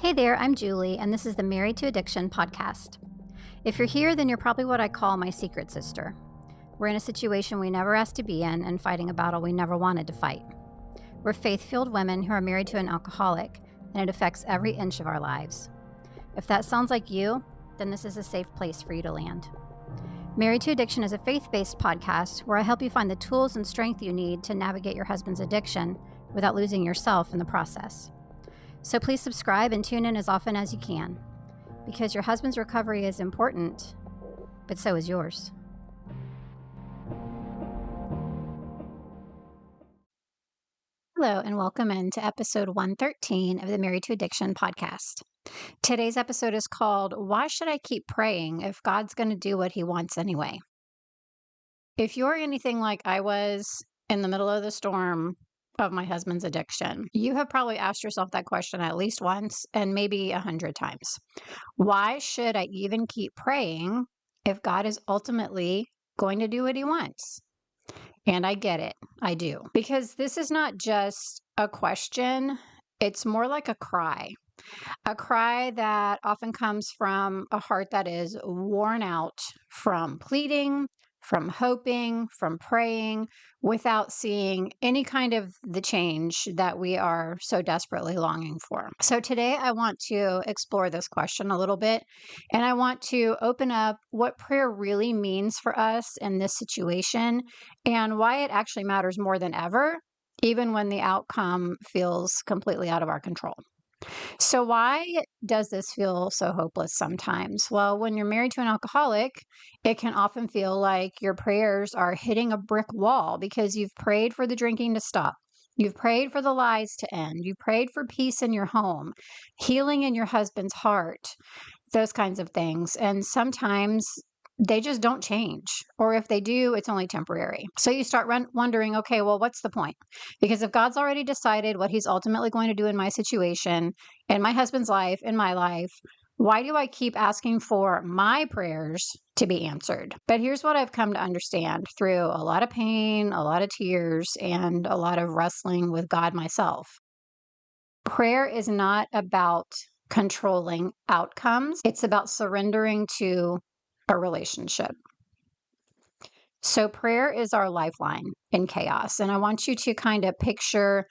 Hey there, I'm Julie, and this is the Married to Addiction podcast. If you're here, then you're probably what I call my secret sister. We're in a situation we never asked to be in and fighting a battle we never wanted to fight. We're faith-filled women who are married to an alcoholic, and it affects every inch of our lives. If that sounds like you, then this is a safe place for you to land. Married to Addiction is a faith-based podcast where I help you find the tools and strength you need to navigate your husband's addiction without losing yourself in the process. So please subscribe and tune in as often as you can, because your husband's recovery is important, but so is yours. Hello, and welcome into episode 113 of the Married to Addiction podcast. Today's episode is called, Why Should I Keep Praying If God's Going to Do What He Wants Anyway? If you're anything like I was in the middle of the storm of my husband's addiction, you have probably asked yourself that question at least once and maybe 100 times. Why should I even keep praying if God is ultimately going to do what He wants? And I get it. I do. Because this is not just a question. It's more like a cry that often comes from a heart that is worn out from pleading, from hoping, from praying, without seeing any kind of the change that we are so desperately longing for. So today I want to explore this question a little bit, and I want to open up what prayer really means for us in this situation and why it actually matters more than ever, even when the outcome feels completely out of our control. So why does this feel so hopeless sometimes? Well, when you're married to an alcoholic, it can often feel like your prayers are hitting a brick wall because you've prayed for the drinking to stop. You've prayed for the lies to end. You've prayed for peace in your home, healing in your husband's heart, those kinds of things. And sometimes they just don't change. Or if they do, it's only temporary. So you start wondering, okay, well, what's the point? Because if God's already decided what He's ultimately going to do in my situation, in my husband's life, in my life, why do I keep asking for my prayers to be answered? But here's what I've come to understand through a lot of pain, a lot of tears, and a lot of wrestling with God myself. Prayer is not about controlling outcomes. It's about surrendering to a relationship. So prayer is our lifeline in chaos. And I want you to kind of picture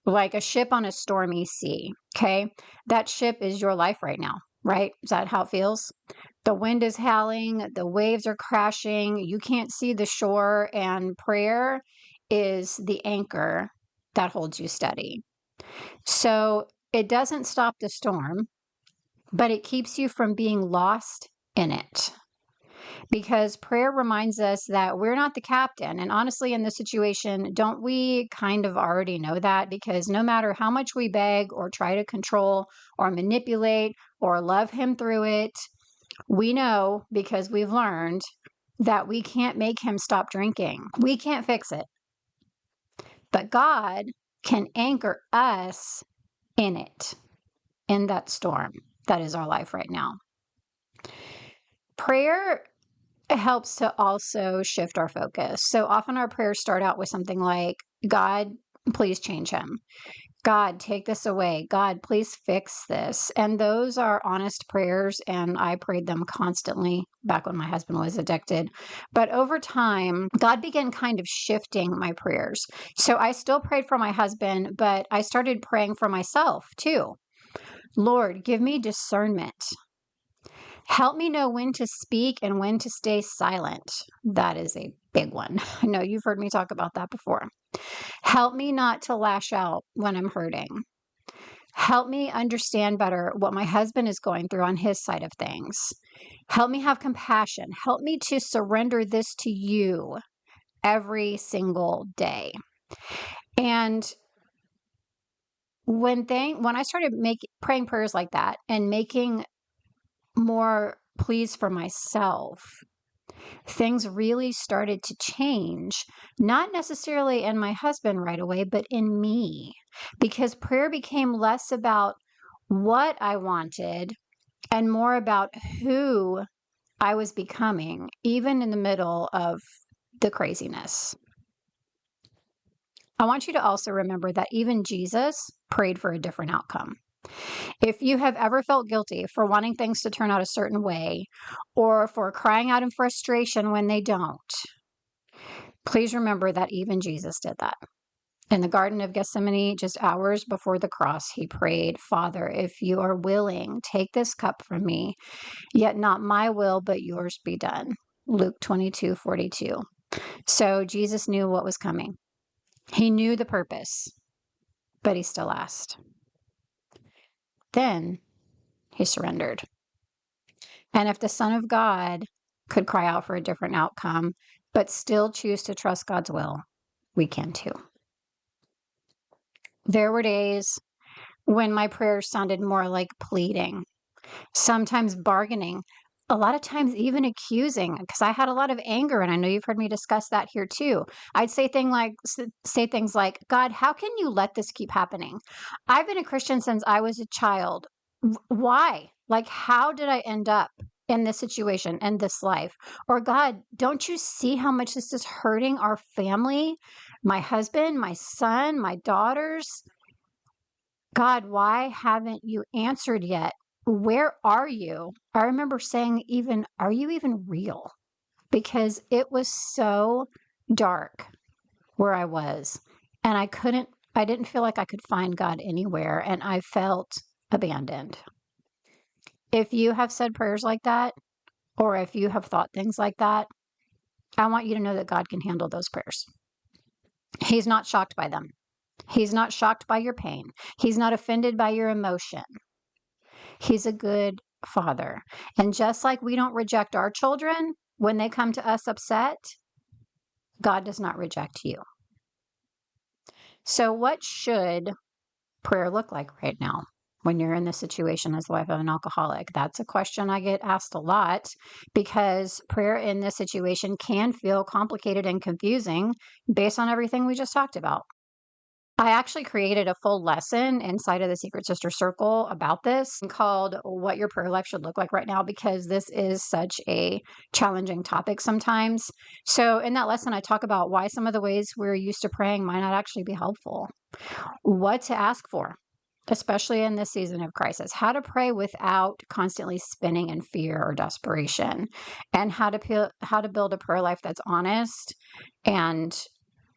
like a ship on a stormy sea. Okay. That ship is your life right now, right? Is that how it feels? The wind is howling, the waves are crashing, you can't see the shore, and prayer is the anchor that holds you steady. So it doesn't stop the storm, but it keeps you from being lost in it. Because prayer reminds us that we're not the captain. And honestly, in this situation, don't we kind of already know that? Because no matter how much we beg or try to control or manipulate or love Him through it, we know because we've learned that we can't make Him stop drinking. We can't fix it. But God can anchor us in it, in that storm that is our life right now. Prayer helps to also shift our focus. So often our prayers start out with something like, God, please change him. God, take this away. God, please fix this. And those are honest prayers, and I prayed them constantly back when my husband was addicted. But over time, God began kind of shifting my prayers. So I still prayed for my husband, but I started praying for myself too. Lord, give me discernment. Help me know when to speak and when to stay silent. That is a big one. I know you've heard me talk about that before. Help me not to lash out when I'm hurting. Help me understand better what my husband is going through on his side of things. Help me have compassion. Help me to surrender this to you every single day. And when I started praying prayers like that and making more pleas for myself, things really started to change, not necessarily in my husband right away, but in me, because prayer became less about what I wanted and more about who I was becoming, even in the middle of the craziness. I want you to also remember that even Jesus prayed for a different outcome. If you have ever felt guilty for wanting things to turn out a certain way or for crying out in frustration when they don't, please remember that even Jesus did that. In the Garden of Gethsemane, just hours before the cross, he prayed, "Father, if you are willing, take this cup from me, yet not my will, but yours be done." Luke 22:42. So Jesus knew what was coming. He knew the purpose, but he still asked. Then he surrendered. And if the Son of God could cry out for a different outcome, but still choose to trust God's will, we can too. There were days when my prayers sounded more like pleading, sometimes bargaining, a lot of times even accusing, because I had a lot of anger, and I know you've heard me discuss that here too. I'd say things like, "God, how can you let this keep happening? I've been a Christian since I was a child. Why? Like, how did I end up in this situation, in this life? Or God, don't you see how much this is hurting our family, my husband, my son, my daughters? God, why haven't you answered yet? Where are you?" I remember saying, "Are you even real?" Because it was so dark where I was. And I didn't feel like I could find God anywhere. And I felt abandoned. If you have said prayers like that, or if you have thought things like that, I want you to know that God can handle those prayers. He's not shocked by them. He's not shocked by your pain. He's not offended by your emotion. He's a good father. And just like we don't reject our children when they come to us upset, God does not reject you. So what should prayer look like right now when you're in this situation as the wife of an alcoholic? That's a question I get asked a lot, because prayer in this situation can feel complicated and confusing based on everything we just talked about. I actually created a full lesson inside of the Secret Sister Circle about this, called "What Your Prayer Life Should Look Like Right Now," because this is such a challenging topic sometimes. So in that lesson, I talk about why some of the ways we're used to praying might not actually be helpful, what to ask for, especially in this season of crisis, how to pray without constantly spinning in fear or desperation, and how to build a prayer life that's honest and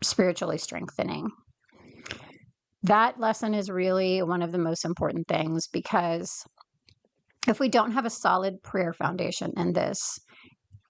spiritually strengthening. That lesson is really one of the most important things, because if we don't have a solid prayer foundation in this,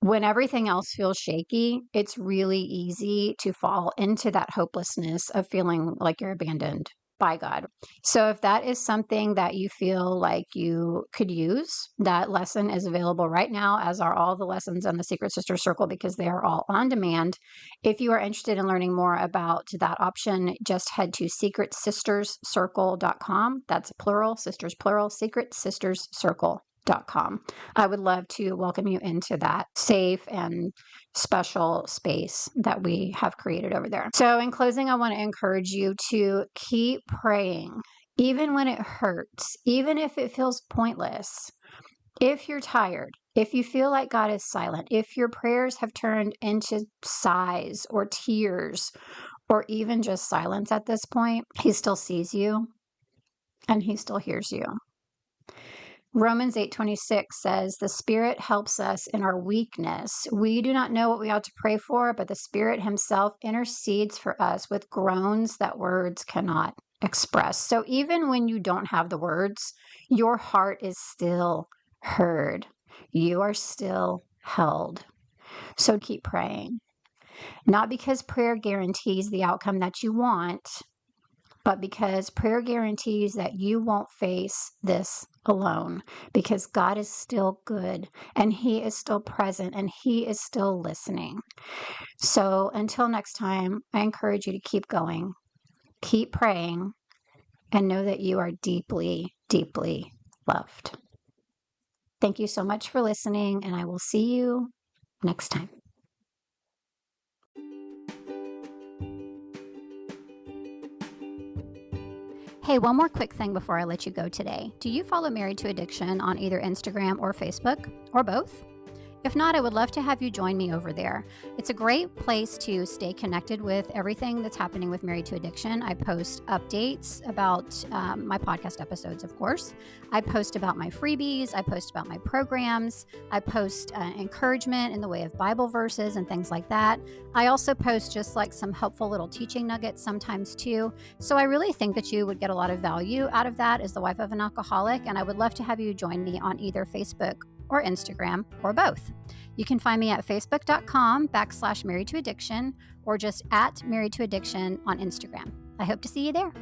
when everything else feels shaky, it's really easy to fall into that hopelessness of feeling like you're abandoned by God. So if that is something that you feel like you could use, that lesson is available right now, as are all the lessons in the Secret Sister Circle, because they are all on demand. If you are interested in learning more about that option, just head to secretsisterscircle.com. That's plural, sisters plural, secretsisterscircle.com. I would love to welcome you into that safe and special space that we have created over there. So in closing, I want to encourage you to keep praying, even when it hurts, even if it feels pointless. If you're tired, if you feel like God is silent, if your prayers have turned into sighs or tears, or even just silence at this point, He still sees you and He still hears you. Romans 8:26 says, "The Spirit helps us in our weakness. We do not know what we ought to pray for, but the Spirit Himself intercedes for us with groans that words cannot express." So even when you don't have the words, your heart is still heard. You are still held. So keep praying. Not because prayer guarantees the outcome that you want, but because prayer guarantees that you won't face this alone, because God is still good and He is still present and He is still listening. So until next time, I encourage you to keep going, keep praying, and know that you are deeply, deeply loved. Thank you so much for listening, and I will see you next time. Hey, one more quick thing before I let you go today. Do you follow Married to Addiction on either Instagram or Facebook, or both? If not, I would love to have you join me over there. It's a great place to stay connected with everything that's happening with Married to Addiction. I post updates about my podcast episodes, of course. I post about my freebies. I post about my programs. I post encouragement in the way of Bible verses and things like that. I also post just like some helpful little teaching nuggets sometimes too. So I really think that you would get a lot of value out of that as the wife of an alcoholic. And I would love to have you join me on either Facebook or Instagram, or both. You can find me at facebook.com/married to addiction or just at married to addiction on Instagram. I hope to see you there.